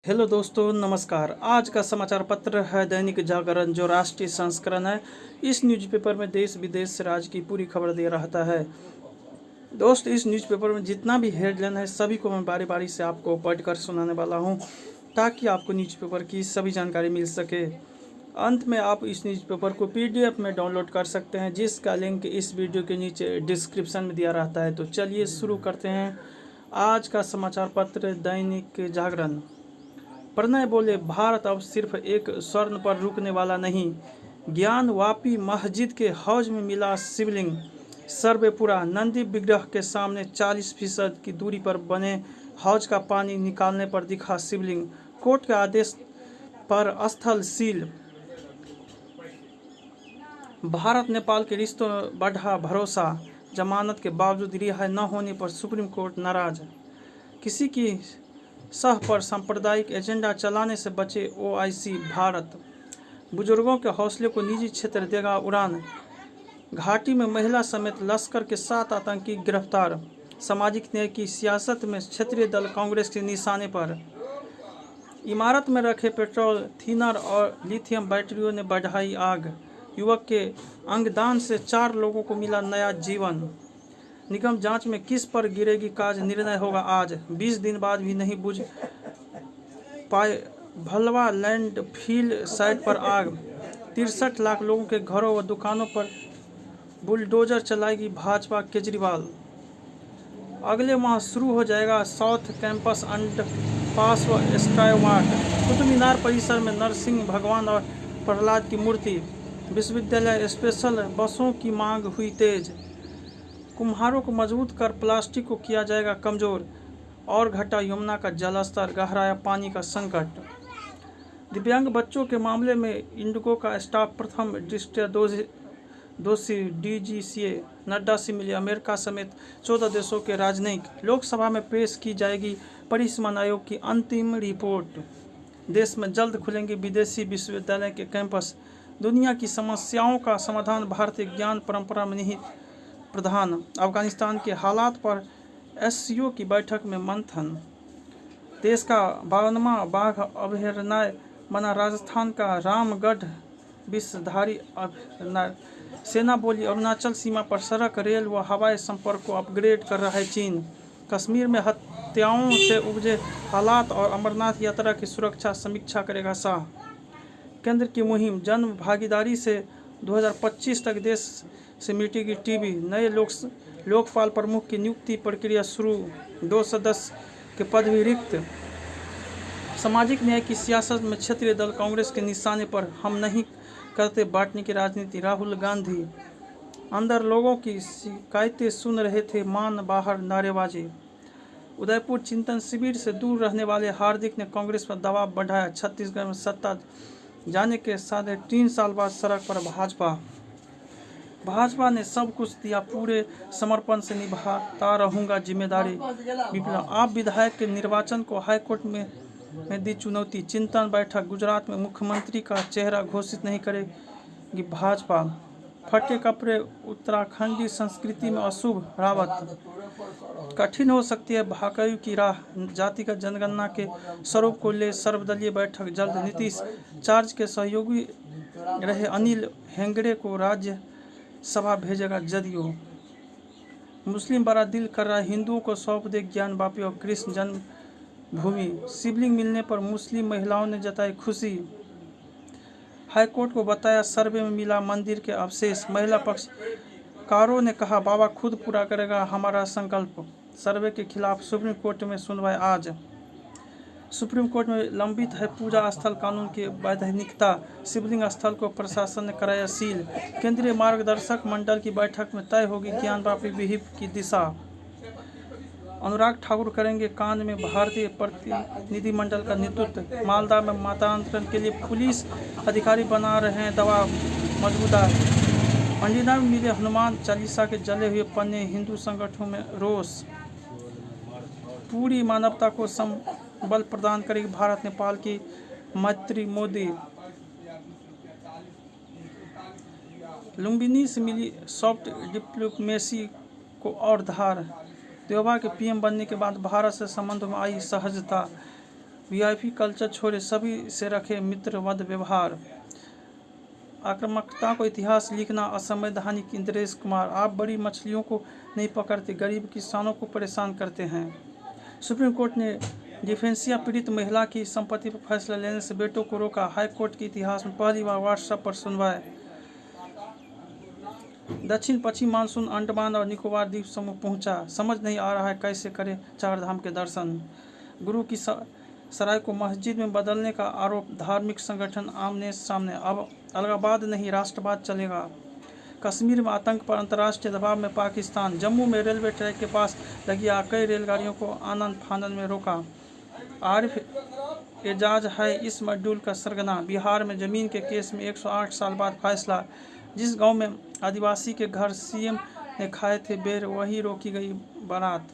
Hello दोस्तों, नमस्कार। आज का समाचार पत्र है दैनिक जागरण, जो राष्ट्रीय संस्करण है। इस न्यूज़पेपर में देश विदेश से राज्य की पूरी खबर दे रहता है। दोस्त, इस न्यूज़पेपर में जितना भी हेडलाइन है सभी को मैं बारी बारी से आपको पढ़कर सुनाने वाला हूं, ताकि आपको न्यूज़पेपर की सभी जानकारी मिल सके। अंत में आप इस न्यूज़पेपर को पीडीएफ में डाउनलोड कर सकते हैं, जिसका लिंक इस वीडियो के नीचे डिस्क्रिप्शन में दिया रहता है। तो चलिए शुरू करते हैं आज का समाचार पत्र दैनिक जागरण। प्रणय बोले, भारत अब सिर्फ एक स्वर्ण पर रुकने वाला नहीं। ज्ञान वापी मस्जिद के हौज में मिला शिवलिंग। सर्वेपुरा नंदी विग्रह के सामने 40% की दूरी पर बने हौज का पानी निकालने पर दिखा शिवलिंग। कोर्ट के आदेश पर स्थल सील। भारत नेपाल के रिश्तों में बढ़ा भरोसा। जमानत के बावजूद रिहाई न होने पर सुप्रीम कोर्ट नाराज। किसी की सह पर सांप्रदायिक एजेंडा चलाने से बचे ओआईसी भारत। बुजुर्गों के हौसले को निजी क्षेत्र देगा उड़ान। घाटी में महिला समेत लश्कर के 7 आतंकी गिरफ्तार। सामाजिक न्याय की सियासत में क्षेत्रीय दल कांग्रेस के निशाने पर। इमारत में रखे पेट्रोल थिनर और लिथियम बैटरियों ने बढ़ाई आग। युवक के अंगदान से 4 लोगों को मिला नया जीवन। निगम जांच में किस पर गिरेगी काज, निर्णय होगा आज। 20 दिन बाद भी नहीं बुझ पाए भलवा लैंडफिल साइट पर आग। 63 लाख लोगों के घरों व दुकानों पर बुलडोजर चलाएगी भाजपा केजरीवाल। अगले माह शुरू हो जाएगा साउथ कैंपस अंडरपास व स्काईवॉक। कुतुब मीनार परिसर में नरसिंह भगवान और प्रहलाद की मूर्ति। विश्वविद्यालय स्पेशल बसों की मांग हुई तेज। कुम्हारों को मजबूत कर प्लास्टिक को किया जाएगा कमजोर। और घटा यमुना का जलस्तर, गहराया पानी का संकट। दिव्यांग बच्चों के मामले में इंडिगो का स्टाफ प्रथम दृष्टया दोषी। डीजीसीए नड्डा से मिले अमेरिका समेत 14 देशों के राजनयिक। लोकसभा में पेश की जाएगी परिसीमन आयोग की अंतिम रिपोर्ट। देश में जल्द खुलेंगे विदेशी विश्वविद्यालय के कैंपस। दुनिया की समस्याओं का समाधान भारतीय ज्ञान परंपरा में निहित। प्रधान अफगानिस्तान के हालात पर एससीओ की बैठक में मंथन। देश का 52वां बाघ अभयारण्य बना राजस्थान का रामगढ़ विषधारी अभयारण्य। सेना बोली, अरुणाचल सीमा पर सड़क, रेल व हवाई संपर्क को अपग्रेड कर रहा है चीन। कश्मीर में हत्याओं से उपजे हालात और अमरनाथ यात्रा की सुरक्षा समीक्षा करेगा शाह। केंद्र की मुहिम जन भागीदारी से 2025 तक देश से मिटेगी टीबी। नए लोकपाल प्रमुख की नियुक्ति प्रक्रिया शुरू। 2 सदस्य के पद भी रिक्त। सामाजिक न्याय की सियासत में क्षेत्रीय दल कांग्रेस के निशाने पर। हम नहीं करते बांटने की राजनीति, राहुल गांधी। अंदर लोगों की शिकायतें सुन रहे थे, मान बाहर नारेबाजी। उदयपुर चिंतन शिविर से दूर रहने वाले हार्दिक ने कांग्रेस पर दबाव बढ़ाया। छत्तीसगढ़ में सत्ता जाने के 3.5 साल बाद सड़क पर भाजपा ने सब कुछ दिया, पूरे समर्पण से निभाता रहूंगा जिम्मेदारी। विप्लव आप विधायक के निर्वाचन को हाईकोर्ट में दी चुनौती। चिंतन बैठक। गुजरात में मुख्यमंत्री का चेहरा घोषित नहीं करेगी भाजपा। फटे कपड़े उत्तराखंडी संस्कृति में अशुभ, रावत। कठिन हो सकती है भाकयू की राह, जातिगत जनगणना के स्वरूप को ले सर्वदलीय बैठक जल्द। नीतीश चार्ज के सहयोगी रहे अनिल हेगड़े को राज्य सभा भेजेगा जदयू। मुस्लिम बड़ा दिल कर रहा है हिंदुओं को सौंप दे ज्ञान वापी और कृष्ण जन्मभूमि। शिवलिंग मिलने पर मुस्लिम महिलाओं ने जताई खुशी। हाईकोर्ट को बताया सर्वे में मिला मंदिर के अवशेष। महिला पक्षकारों ने कहा, बाबा खुद पूरा करेगा हमारा संकल्प। सर्वे के खिलाफ सुप्रीम कोर्ट में सुनवाई आज। सुप्रीम कोर्ट में लंबित है पूजा स्थल कानून की वैधानिकता। शिवलिंग स्थल को प्रशासन ने कराया सील। केंद्रीय मार्गदर्शक मंडल की बैठक में तय होगी ज्ञानवापी विहिप की दिशा। अनुराग ठाकुर करेंगे कांड में भारतीय प्रतिनिधिमंडल का नेतृत्व। मालदा में मतांतरण के लिए पुलिस अधिकारी बना रहे हैं दबाव मौजूदा। मंडिना में मिले हनुमान चालीसा के जले हुए पन्ने, हिंदू संगठनों में रोष। पूरी मानवता को बल प्रदान करेगी भारत नेपाल की मैत्री, मोदी। लुम्बिनी से मिली सॉफ्ट डिप्लोमेसी को और धार। देवबा के पीएम बनने के बाद भारत से संबंधों में आई सहजता। वीआईपी कल्चर छोड़े, सभी से रखे मित्रवत व्यवहार। आक्रामकता को इतिहास लिखना असंवैधानिक। इंद्रेश कुमार, आप बड़ी मछलियों को नहीं पकड़ते, गरीब किसानों को परेशान करते हैं। सुप्रीम कोर्ट ने डिफेंसिया पीड़ित महिला की संपत्ति पर फैसला लेने से बेटों को रोका। हाई कोर्ट के इतिहास में पहली बार व्हाट्सएप पर सुनवाई। दक्षिण पश्चिम मानसून अंडमान और निकोबार द्वीप समूह पहुंचा, समझ नहीं आ रहा है कैसे करें चारधाम के दर्शन। गुरु की सराय को मस्जिद में बदलने का आरोप, धार्मिक संगठन आमने सामने। अब अलगावाद नहीं, राष्ट्रवाद चलेगा। कश्मीर में आतंक पर अंतर्राष्ट्रीय दबाव में पाकिस्तान। जम्मू में रेलवे ट्रैक के पास लगी आग, कई रेलगाड़ियों को आनन फानन में रोका। आरिफ एजाज है इस मॉड्यूल का सरगना। बिहार में जमीन के केस में 108 साल बाद फैसला। जिस गांव में आदिवासी के घर सीएम ने खाए थे बेर, वही रोकी गई बारात।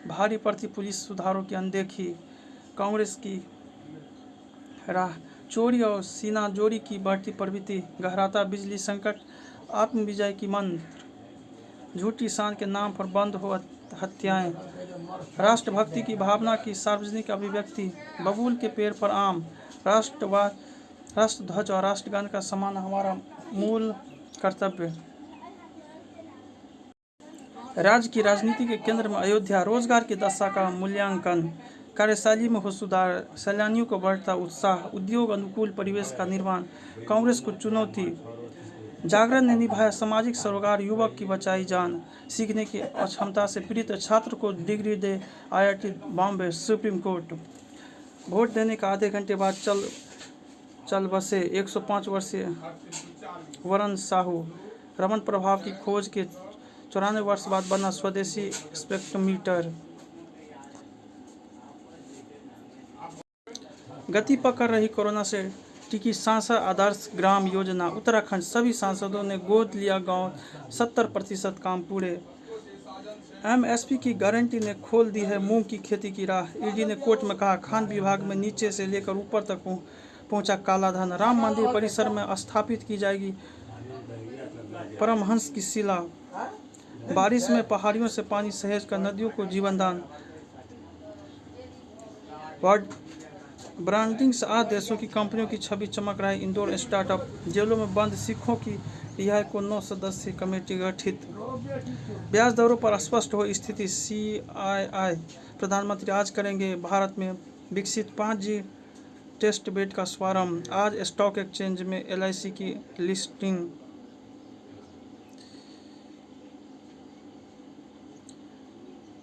भारी पड़ती पुलिस सुधारों की अनदेखी। कांग्रेस की राह चोरी और सीना जोरी की बढ़ती प्रवृत्ति। गहराता बिजली संकट, आत्म विजय की मंत्र। झूठी शान के नाम पर बंद हो हत्याएं। राष्ट्रभक्ति की भावना की सार्वजनिक अभिव्यक्ति। बबूल के पेड़ पर आम। राष्ट्रध्वज और राष्ट्रगान का सम्मान हमारा मूल कर्तव्य। राज्य की राजनीति के केंद्र में अयोध्या। रोजगार की दशा का मूल्यांकन। कार्यशैली में हो सुधार, सैलानियों को बढ़ता उत्साह। उद्योग अनुकूल परिवेश का निर्माण, कांग्रेस को चुनौती। जागरण ने निभाया सामाजिक सरोकार, युवक की बचाई जान। सीखने की अक्षमता से पीड़ित छात्र को डिग्री दे IIT Bombay. Supreme court. Vote देने का आधे घंटे बाद चल बसे 105 वर्षीय वरुण साहू। रमन प्रभाव की खोज के 94 वर्ष बाद बना स्वदेशी स्पेक्ट्रोमीटर। गति पकड़ रही कोरोना से टिकी सांसद आदर्श ग्राम योजना। उत्तराखंड, सभी सांसदों ने गोद लिया गांव, 70% काम पूरे। एमएसपी की गारंटी ने खोल दी है मूंग की खेती की राह। ईडी ने कोर्ट में कहा, खान विभाग में नीचे से लेकर ऊपर तक पहुंचा काला धन। राम मंदिर परिसर में स्थापित की जाएगी परमहंस की शिला। बारिश में पहाड़ियों से पानी सहेज कर नदियों को जीवनदान। ब्रांडिंग से आज देशों की कंपनियों की छवि चमक रहा है इंदौर स्टार्टअप। जेलों में बंद सिखों की रिहाई को 9 सदस्यीय कमेटी गठित। ब्याज दरों पर स्पष्ट हो स्थिति, सीआईआई। प्रधानमंत्री आज करेंगे भारत में विकसित 5G टेस्ट बेड का शुभारंभ। आज स्टॉक एक्सचेंज में एलआईसी की लिस्टिंग।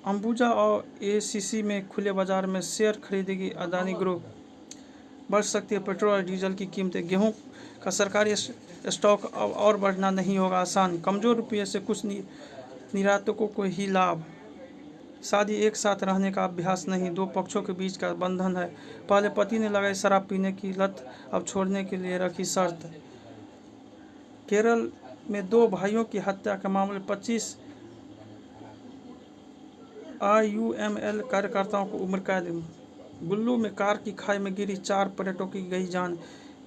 अंबुजा और एसीसी में खुले बाजार में शेयर खरीदेगी अदानी ग्रुप। बढ़ सकती है पेट्रोल और डीजल की कीमतें। गेहूं का सरकारी स्टॉक अब और बढ़ना नहीं होगा आसान। कमजोर रुपये से कुछ निर्यातकों को ही लाभ। शादी एक साथ रहने का अभ्यास नहीं, दो पक्षों के बीच का बंधन है। पहले पति ने लगाई शराब पीने की लत, अब छोड़ने के लिए रखी शर्त। केरल में 2 भाइयों की हत्या के मामले 25 IUML कार्यकर्ताओं को उम्र कैद। गुल्लू में कार की खाई में गिरी 4 पर्यटकों की गई जान।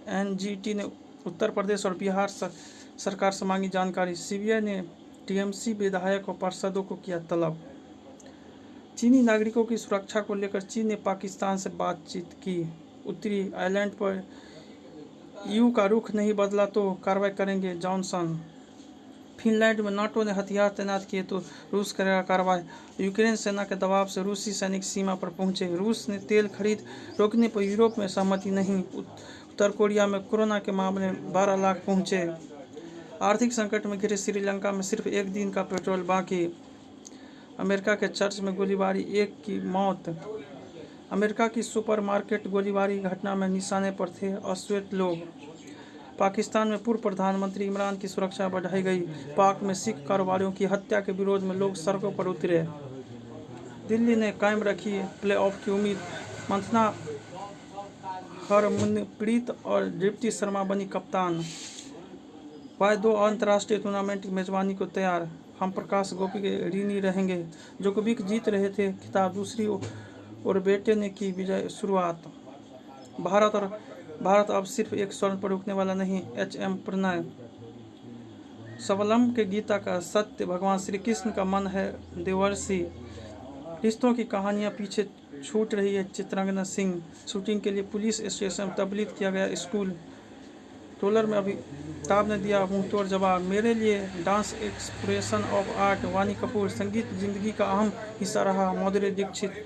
एनजीटी ने उत्तर प्रदेश और बिहार सरकार से मांगी जानकारी। सीबीआई ने टीएमसी विधायक और पार्षदों को किया तलब। चीनी नागरिकों की सुरक्षा को लेकर चीन ने पाकिस्तान से बातचीत की। उत्तरी आयरलैंड पर ईयू का रुख नहीं बदला तो कार्रवाई करेंगे जॉनसन। फिनलैंड में नाटो ने हथियार तैनात किए तो रूस करेगा कार्रवाई। यूक्रेन सेना के दबाव से रूसी सैनिक सीमा पर पहुंचे। रूस ने तेल खरीद रोकने पर यूरोप में सहमति नहीं। उत्तर कोरिया में कोरोना के मामले 12 लाख पहुंचे। आर्थिक संकट में घिरे श्रीलंका में सिर्फ 1 दिन का पेट्रोल बाकी। अमेरिका के चर्च में गोलीबारी, 1 की मौत। अमेरिका की सुपरमार्केट गोलीबारी घटना में निशाने पर थे अश्वेत लोग। पाकिस्तान में पूर्व प्रधानमंत्री इमरान की सुरक्षा बढ़ाई गई। पाक में सिख कारोबारियों की हत्या के विरोध में लोग सड़कों पर उतरे। दिल्ली ने कायम रखी प्लेऑफ की उम्मीद। मंथना हरमनप्रीत और दीप्ति शर्मा बनी कप्तान। Y2 अंतर्राष्ट्रीय टूर्नामेंट की मेजबानी को तैयार। हम प्रकाश गोपी के ऋणी रहेंगे। जोकोविक जीत रहे थे खिताब, दूसरी और बेटे ने की विजय शुरुआत। भारत अब सिर्फ एक स्वर्ण पर रुकने वाला नहीं, HM प्रणय। स्वावलंब के गीता का सत्य, भगवान श्री कृष्ण का मन है देवर्षि। रिश्तों की कहानियाँ पीछे छूट रही है चित्रांगना सिंह। शूटिंग के लिए पुलिस स्टेशन तब्दील किया गया स्कूल। ट्रोलर में अमिताभ ने दिया मुंहतोड़ जवाब, मेरे लिए डांस एक्सप्रेशन ऑफ आर्ट। वानी कपूर, संगीत जिंदगी का अहम हिस्सा रहा। माधुरी दीक्षित,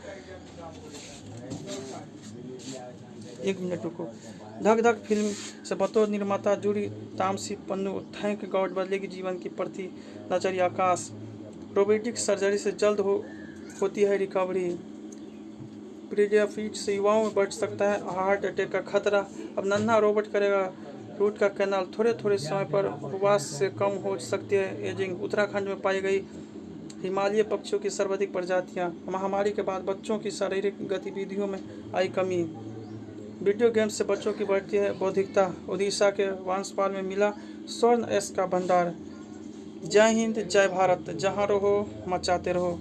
एक मिनट रुको। धक धक फिल्म से बतौर निर्माता जुड़ी तामसी पन्नू। थैंक गॉड बदलेगी जीवन की प्रति नजरिया। आकाश, रोबोटिक सर्जरी से जल्द होती है रिकवरी। प्रीडियाफिट से युवाओं में बढ़ सकता है हार्ट अटैक का खतरा। अब नन्हा रोबोट करेगा रूट का कैनाल। थोड़े थोड़े समय पर उपवास से कम हो सकती है एजिंग। उत्तराखंड में पाई गई हिमालयी पक्षियों की सर्वाधिक प्रजातियां। महामारी के बाद बच्चों की शारीरिक गतिविधियों में आई कमी। वीडियो गेम्स से बच्चों की बढ़ती है बौद्धिकता। उड़ीसा के बांसपाल में मिला स्वर्ण एस का भंडार। जय हिंद, जय भारत, जहाँ रहो मचाते रहो।